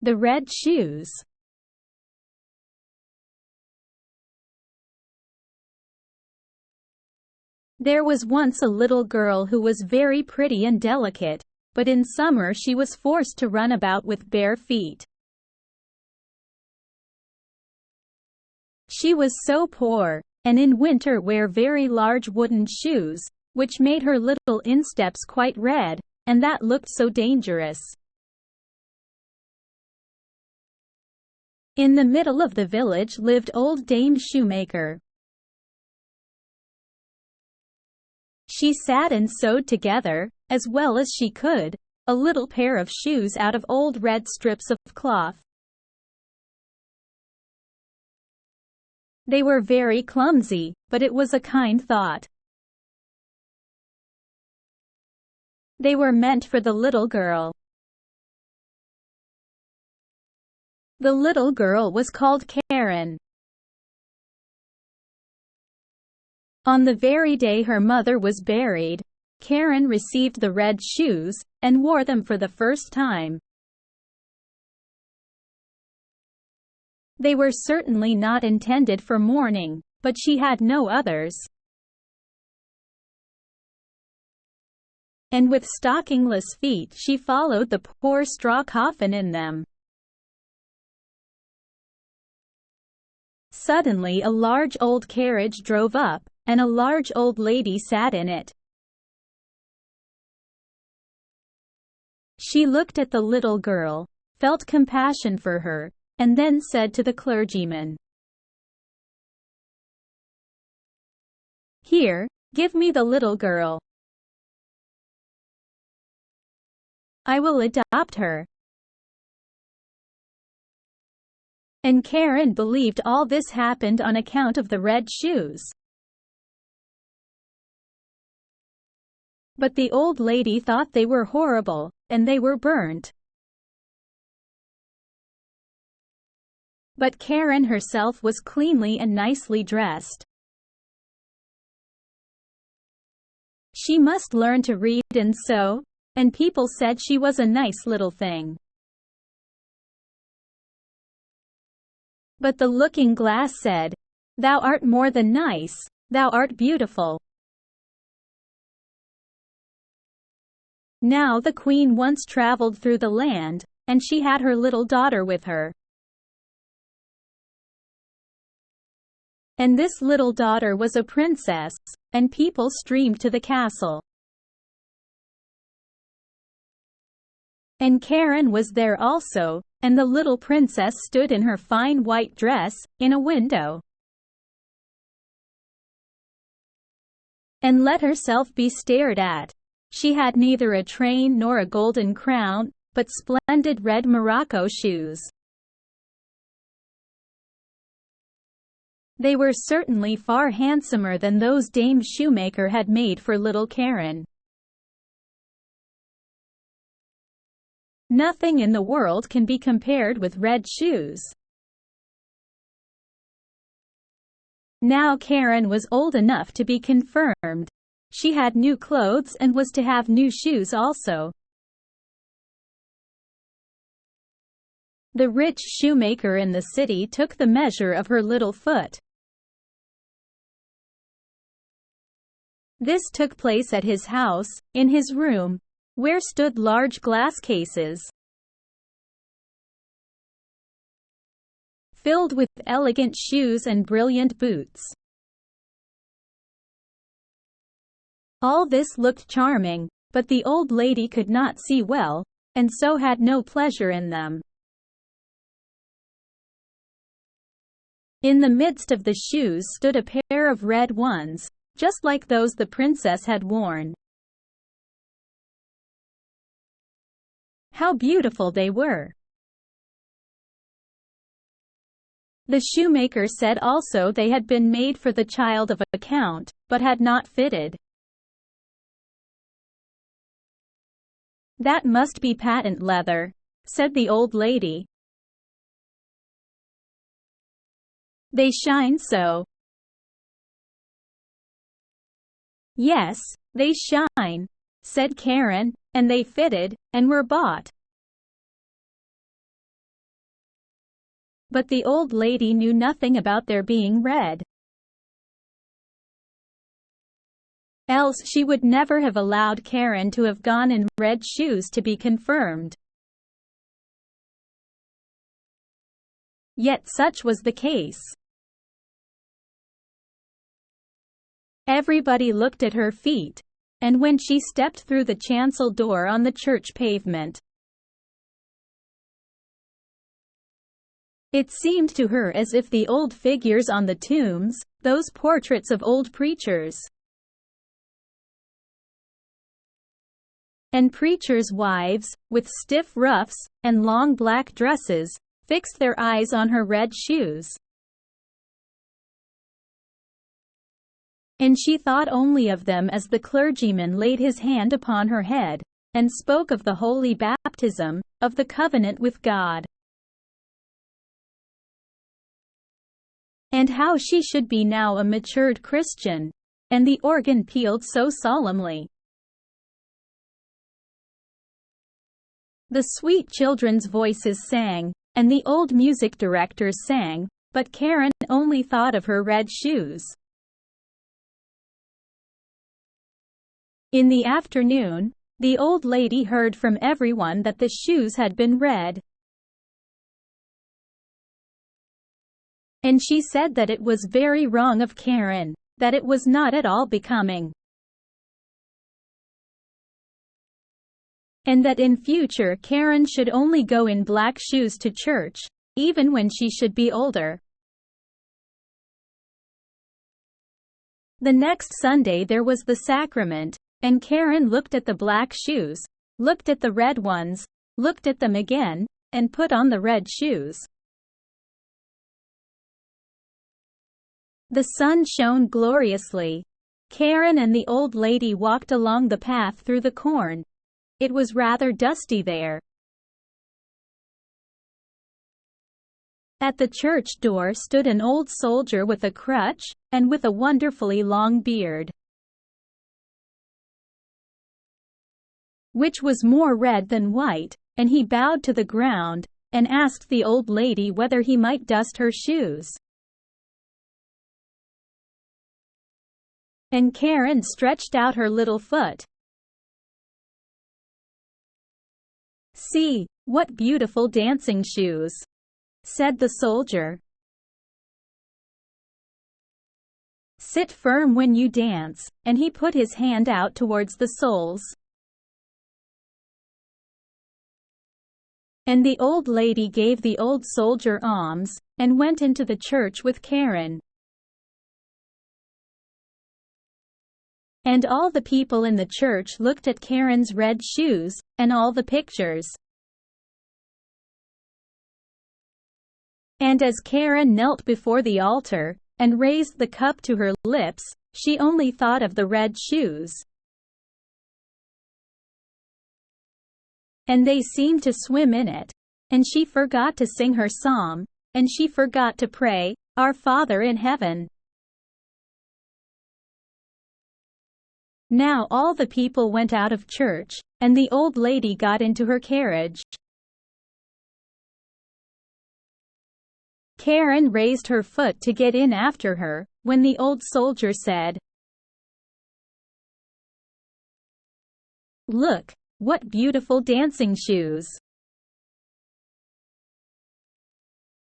The red shoes. There was once a little girl who was very pretty and delicate, but in summer she was forced to run about with bare feet. She was so poor, and in winter wear very large wooden shoes, which made her little insteps quite red, and that looked so dangerous. In the middle of the village lived old Dame Shoemaker. She sat and sewed together, as well as she could, a little pair of shoes out of old red strips of cloth. They were very clumsy, but it was a kind thought. They were meant for the little girl. The little girl was called Karen. On the very day her mother was buried, Karen received the red shoes, and wore them for the first time. They were certainly not intended for mourning, but she had no others. And with stockingless feet she followed the poor straw coffin in them. Suddenly a large old carriage drove up, and a large old lady sat in it. She looked at the little girl, felt compassion for her, and then said to the clergyman, "Here, give me the little girl. I will adopt her." And Karen believed all this happened on account of the red shoes. But the old lady thought they were horrible, and they were burnt. But Karen herself was cleanly and nicely dressed. She must learn to read and sew, and people said she was a nice little thing. But the looking-glass said, "Thou art more than nice, thou art beautiful." Now the queen once traveled through the land, and she had her little daughter with her. And this little daughter was a princess, and people streamed to the castle. And Karen was there also, and the little princess stood in her fine white dress, in a window, and let herself be stared at. She had neither a train nor a golden crown, but splendid red morocco shoes. They were certainly far handsomer than those Dame Shoemaker had made for little Karen. Nothing in the world can be compared with red shoes. Now Karen was old enough to be confirmed. She had new clothes and was to have new shoes also. The rich shoemaker in the city took the measure of her little foot. This took place at his house, in his room, where stood large glass cases filled with elegant shoes and brilliant boots. All this looked charming, but the old lady could not see well, and so had no pleasure in them. In the midst of the shoes stood a pair of red ones, just like those the princess had worn. How beautiful they were! The shoemaker said also they had been made for the child of a count, but had not fitted. "That must be patent leather," said the old lady. "They shine so." "Yes, they shine," said Karen, "and they fitted, and were bought." But the old lady knew nothing about their being red. Else she would never have allowed Karen to have gone in red shoes to be confirmed. Yet such was the case. Everybody looked at her feet, and when she stepped through the chancel door on the church pavement, it seemed to her as if the old figures on the tombs, those portraits of old preachers and preachers' wives, with stiff ruffs and long black dresses, fixed their eyes on her red shoes. And she thought only of them as the clergyman laid his hand upon her head, and spoke of the holy baptism, of the covenant with God, and how she should be now a matured Christian. And the organ pealed so solemnly. The sweet children's voices sang, and the old music directors sang, but Karen only thought of her red shoes. In the afternoon, the old lady heard from everyone that the shoes had been red, and she said that it was very wrong of Karen, that it was not at all becoming, and that in future Karen should only go in black shoes to church, even when she should be older. The next Sunday there was the sacrament, and Karen looked at the black shoes, looked at the red ones, looked at them again, and put on the red shoes. The sun shone gloriously. Karen and the old lady walked along the path through the corn. It was rather dusty there. At the church door stood an old soldier with a crutch, and with a wonderfully long beard, which was more red than white, and he bowed to the ground, and asked the old lady whether he might dust her shoes. And Karen stretched out her little foot. "See, what beautiful dancing shoes," said the soldier. "Sit firm when you dance," and he put his hand out towards the soles. And the old lady gave the old soldier alms, and went into the church with Karen. And all the people in the church looked at Karen's red shoes, and all the pictures. And as Karen knelt before the altar, and raised the cup to her lips, she only thought of the red shoes. And they seemed to swim in it. And she forgot to sing her psalm, and she forgot to pray, "Our Father in heaven." Now all the people went out of church, and the old lady got into her carriage. Karen raised her foot to get in after her, when the old soldier said, "Look, what beautiful dancing shoes."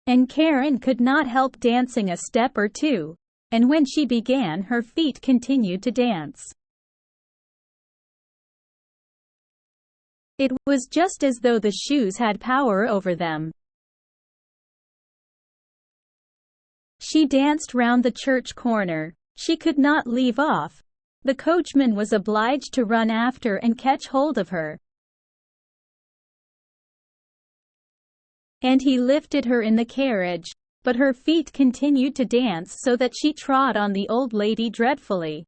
And Karen could not help dancing a step or two, and when she began her feet continued to dance. It was just as though the shoes had power over them. She danced round the church corner. She could not leave off. The coachman was obliged to run after and catch hold of her. And he lifted her in the carriage, but her feet continued to dance so that she trod on the old lady dreadfully.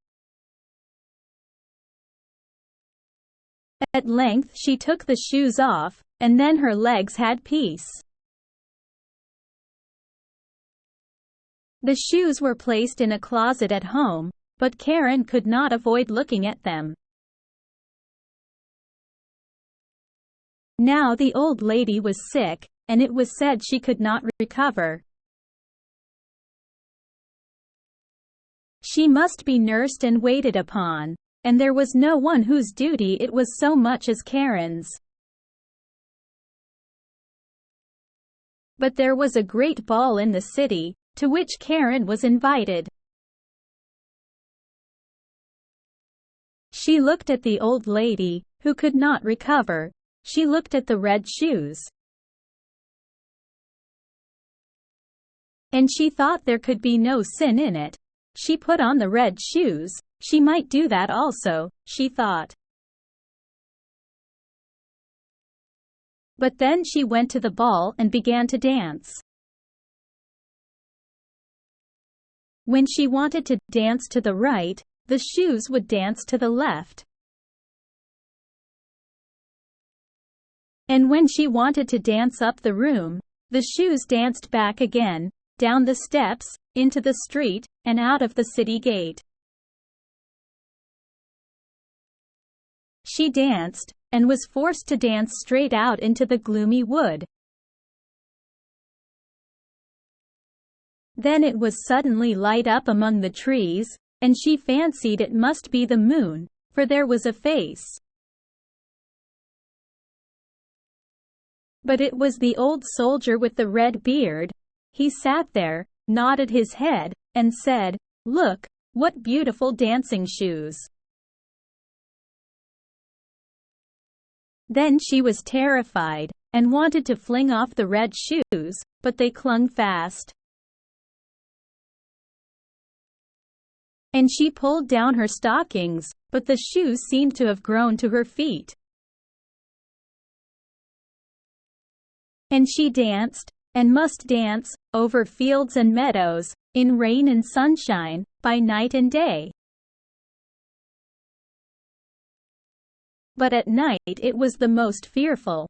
At length she took the shoes off, and then her legs had peace. The shoes were placed in a closet at home, but Karen could not avoid looking at them. Now the old lady was sick, and it was said she could not recover. She must be nursed and waited upon, and there was no one whose duty it was so much as Karen's. But there was a great ball in the city, to which Karen was invited. She looked at the old lady, who could not recover. She looked at the red shoes, and she thought there could be no sin in it. She put on the red shoes. She might do that also, she thought. But then she went to the ball and began to dance. When she wanted to dance to the right, the shoes would dance to the left. And when she wanted to dance up the room, the shoes danced back again, down the steps, into the street, and out of the city gate. She danced, and was forced to dance straight out into the gloomy wood. Then it was suddenly light up among the trees, and she fancied it must be the moon, for there was a face. But it was the old soldier with the red beard. He sat there, nodded his head, and said, "Look, what beautiful dancing shoes." Then she was terrified, and wanted to fling off the red shoes, but they clung fast. And she pulled down her stockings, but the shoes seemed to have grown to her feet. And she danced, and must dance, over fields and meadows, in rain and sunshine, by night and day. But at night it was the most fearful.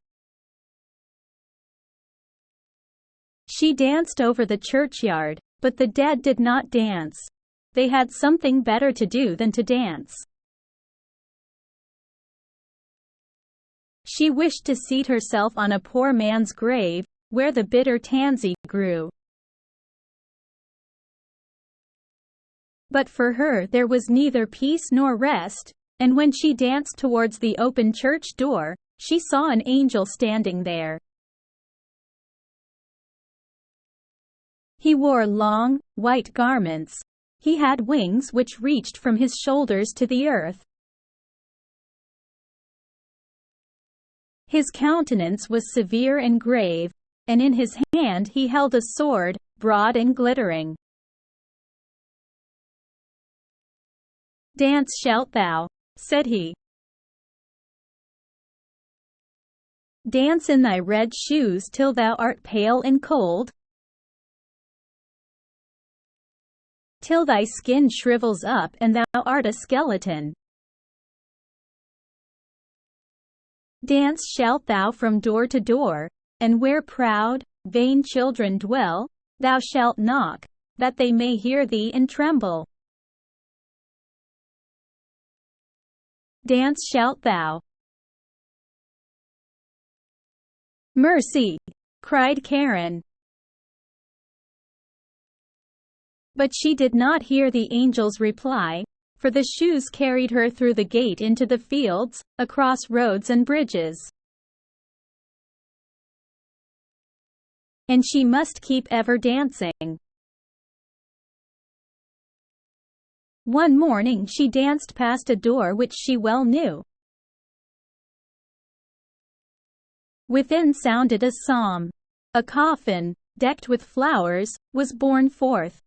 She danced over the churchyard, but the dead did not dance. They had something better to do than to dance. She wished to seat herself on a poor man's grave, where the bitter tansy grew. But for her there was neither peace nor rest, and when she danced towards the open church door, she saw an angel standing there. He wore long, white garments. He had wings which reached from his shoulders to the earth. His countenance was severe and grave, and in his hand he held a sword, broad and glittering. "Dance shalt thou," said he. "Dance in thy red shoes till thou art pale and cold, till thy skin shrivels up and thou art a skeleton. Dance shalt thou from door to door, and where proud, vain children dwell, thou shalt knock, that they may hear thee and tremble. Dance shalt thou." "Mercy!" cried Karen. But she did not hear the angel's reply, for the shoes carried her through the gate into the fields, across roads and bridges. And she must keep ever dancing. One morning she danced past a door which she well knew. Within sounded a psalm. A coffin, decked with flowers, was borne forth.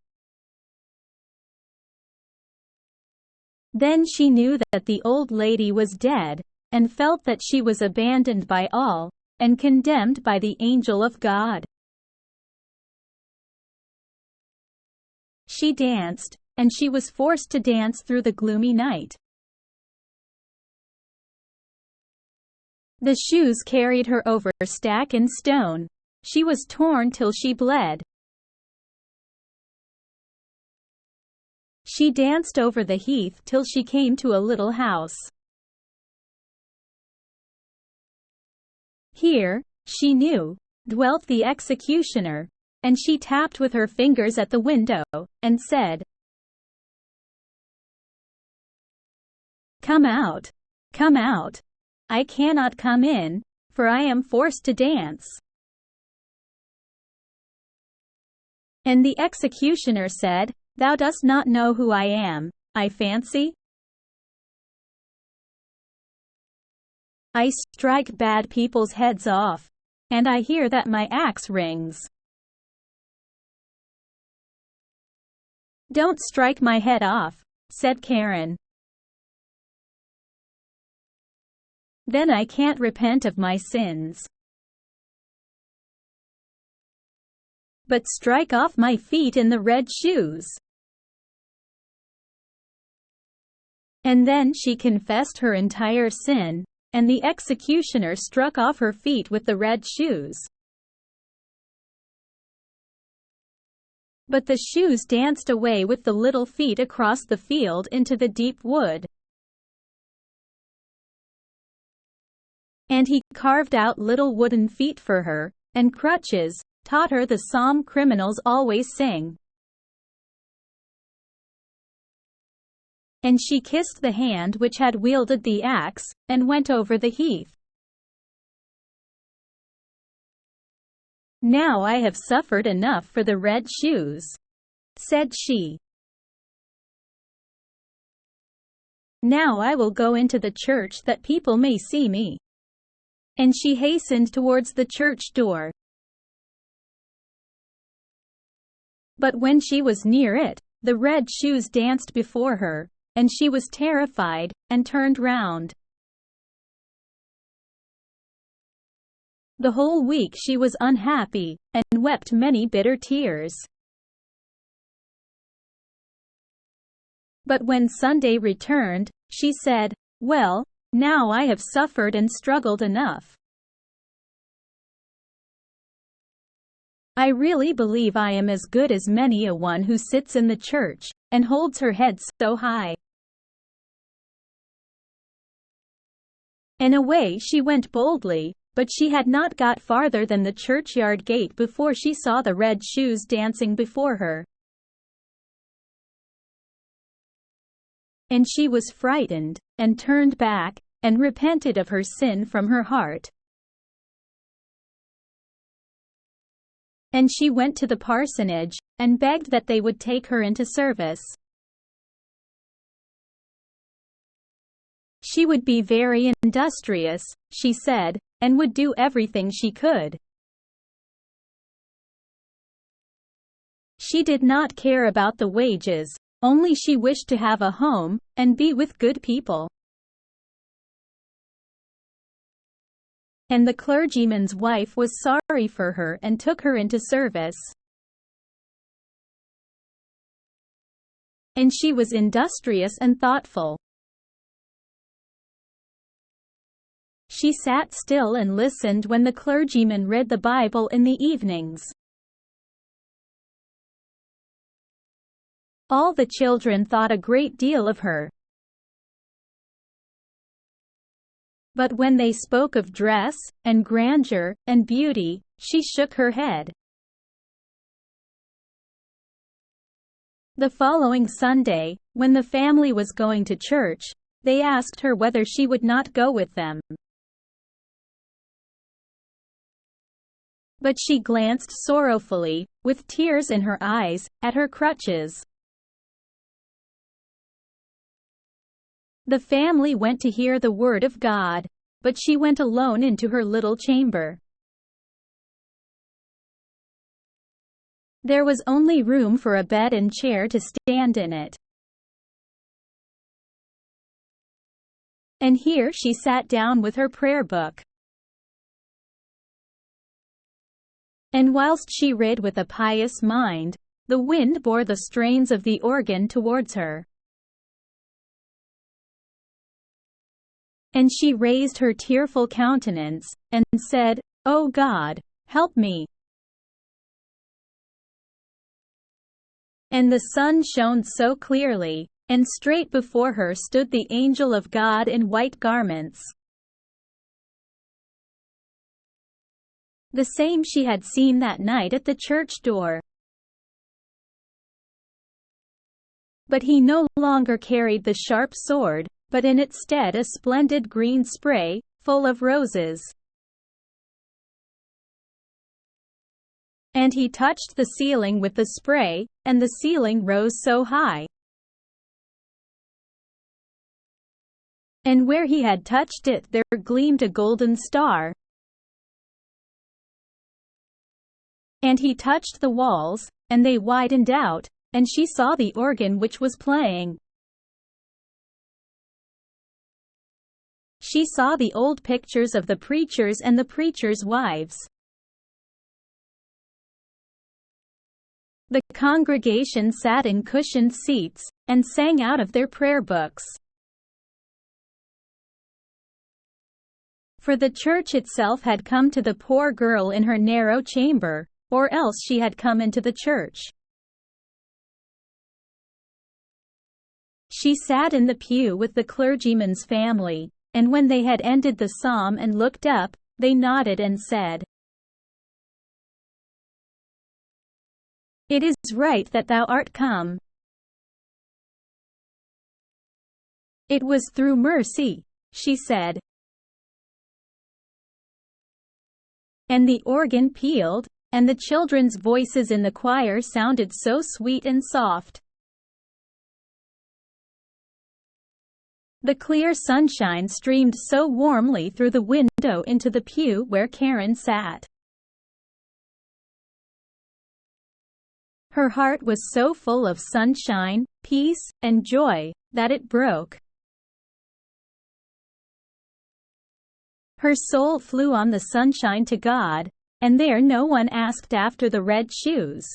Then she knew that the old lady was dead, and felt that she was abandoned by all, and condemned by the angel of God. She danced, and she was forced to dance through the gloomy night. The shoes carried her over stack and stone. She was torn till she bled. She danced over the heath till she came to a little house. Here, she knew, dwelt the executioner, and she tapped with her fingers at the window, and said, "Come out! Come out! I cannot come in, for I am forced to dance." And the executioner said, "Thou dost not know who I am, I fancy? I strike bad people's heads off, and I hear that my axe rings." "Don't strike my head off," said Karen. "Then I can't repent of my sins. But strike off my feet in the red shoes." And then she confessed her entire sin, and the executioner struck off her feet with the red shoes. But the shoes danced away with the little feet across the field into the deep wood. And he carved out little wooden feet for her, and crutches, taught her the psalm criminals always sing. And she kissed the hand which had wielded the axe, and went over the heath. "Now I have suffered enough for the red shoes," said she. "Now I will go into the church that people may see me." And she hastened towards the church door. But when she was near it, the red shoes danced before her, and she was terrified, and turned round. The whole week she was unhappy, and wept many bitter tears. But when Sunday returned, she said, "Well, now I have suffered and struggled enough. I really believe I am as good as many a one who sits in the church, and holds her head so high." And away she went boldly, but she had not got farther than the churchyard gate before she saw the red shoes dancing before her. And she was frightened, and turned back, and repented of her sin from her heart. And she went to the parsonage, and begged that they would take her into service. She would be very industrious, she said, and would do everything she could. She did not care about the wages, only she wished to have a home, and be with good people. And the clergyman's wife was sorry for her and took her into service. And she was industrious and thoughtful. She sat still and listened when the clergyman read the Bible in the evenings. All the children thought a great deal of her. But when they spoke of dress, and grandeur, and beauty, she shook her head. The following Sunday, when the family was going to church, they asked her whether she would not go with them. But she glanced sorrowfully, with tears in her eyes, at her crutches. The family went to hear the word of God, but she went alone into her little chamber. There was only room for a bed and chair to stand in it. And here she sat down with her prayer book. And whilst she read with a pious mind, the wind bore the strains of the organ towards her. And she raised her tearful countenance, and said, "O God, help me." And the sun shone so clearly, and straight before her stood the angel of God in white garments. the same she had seen that night at the church door. But he no longer carried the sharp sword, but in its stead a splendid green spray, full of roses. And he touched the ceiling with the spray, and the ceiling rose so high. And where he had touched it there gleamed a golden star. And he touched the walls, and they widened out, and she saw the organ which was playing. She saw the old pictures of the preachers and the preachers' wives. The congregation sat in cushioned seats, and sang out of their prayer books. For the church itself had come to the poor girl in her narrow chamber, or else she had come into the church. She sat in the pew with the clergyman's family, and when they had ended the psalm and looked up, they nodded and said, "It is right that thou art come." "It was through mercy," she said. And the organ pealed, and the children's voices in the choir sounded so sweet and soft. The clear sunshine streamed so warmly through the window into the pew where Karen sat. Her heart was so full of sunshine, peace, and joy, that it broke. Her soul flew on the sunshine to God, and there no one asked after the red shoes.